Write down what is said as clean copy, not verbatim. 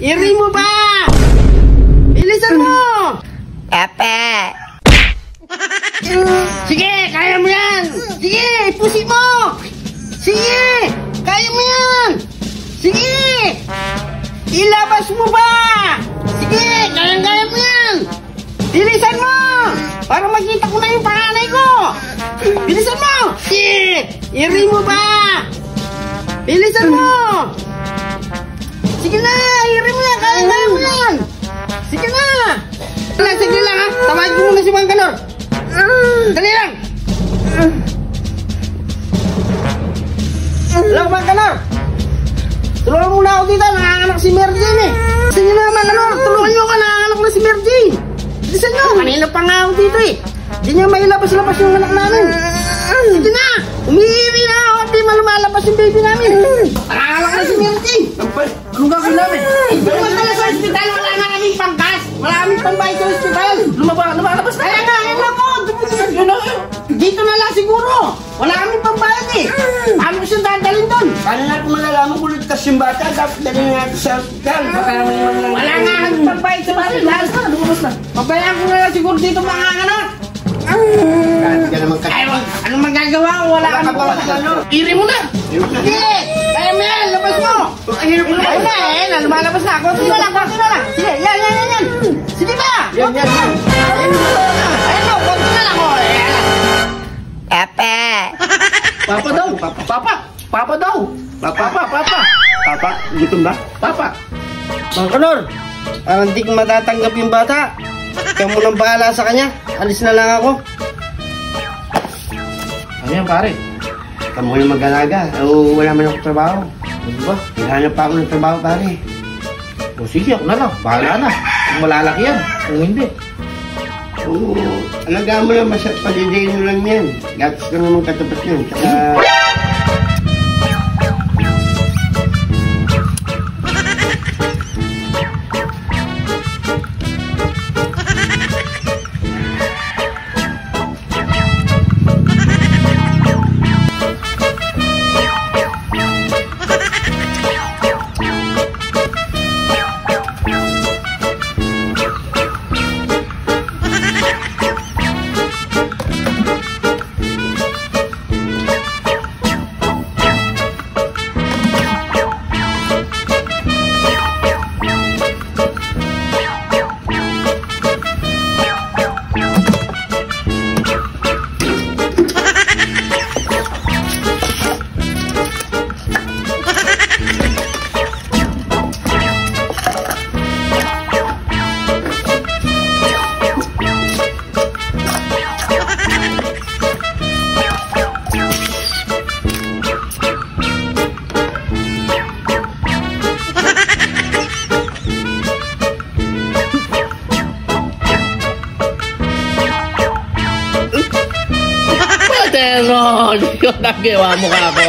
Iri mo ba? Bilisan mo! Papa! Sige, kaya mo yan! Sige, ipusin mo! Sige, kaya mo yan! Sige! Ilabas mo ba? Sige, kaya mo yan! Bilisan mo! Para makita ko na yung panganay ko! Bilisan mo! Sige! Iri mo ba? Bilisan mo! Sige na! Iri mo yan! Kaya mo yan! Sige na! Sige lang ha! Tawagin ko muna si Mang Kanor! Dali lang! Hello Mang Kanor! Tulungan muna ako dito! Nanganganak si Merjin eh! Sige na Mang Kanor! Tulungan nyo ka! Nanganganak na si Merjin! Bilisan nyo! Kanina pa nga ako dito eh! Hindi nyo mailabas-labas yung anak namin! Sige na! Umiiwi na ako! Hindi malumalabas yung baby namin! Nanganganak na si Merjin! Anong gagawin namin? Lumabas na sa hospital! Wala na kaming panggas! Wala kaming pambayad sa hospital! Lumalabas na! Kaya nga! Ayun ako! Dito na lang siguro! Wala kaming pambayad eh! Paano ko siyang dadalhin doon? Paano natin malalaman kung ligtas yung bata? Dapat dalhin natin sa hospital. Wala nga kaming pambayad sa hospital! Lumabas na! Pabayaan ko na lang siguro dito mga anak! Kahit ka naman Ay, anong magagawa ko? Wala ka naman. Iri mo na! Sige! Kaya mo yan! Labas mo! Ayun na! Lumalabas na! Konti na lang! Sige! Yan! Sige ba? Yan! Ayun mo! Konti na lang! Papa! Papa daw! Papa daw! Papa, gutom ba? Papa! Mang Kanor! Parang di ko matatanggap yung bata. Ikaw mo nang bahala sa kanya. Alis na lang ako. Ano yan pare? Kamu yung mag-alaga. Wala man ako trabaho. Ano ba? Hinahanap pa ako ng trabaho pare. O sige, ako na lang. Bahala na. Kung malalaki yan. Kung hindi. Oo, alagaan mo lang, palidayin mo lang yan. Gatos ka naman katapat yan. Tsaka... Pero, hindi ko nagawa mo ka ako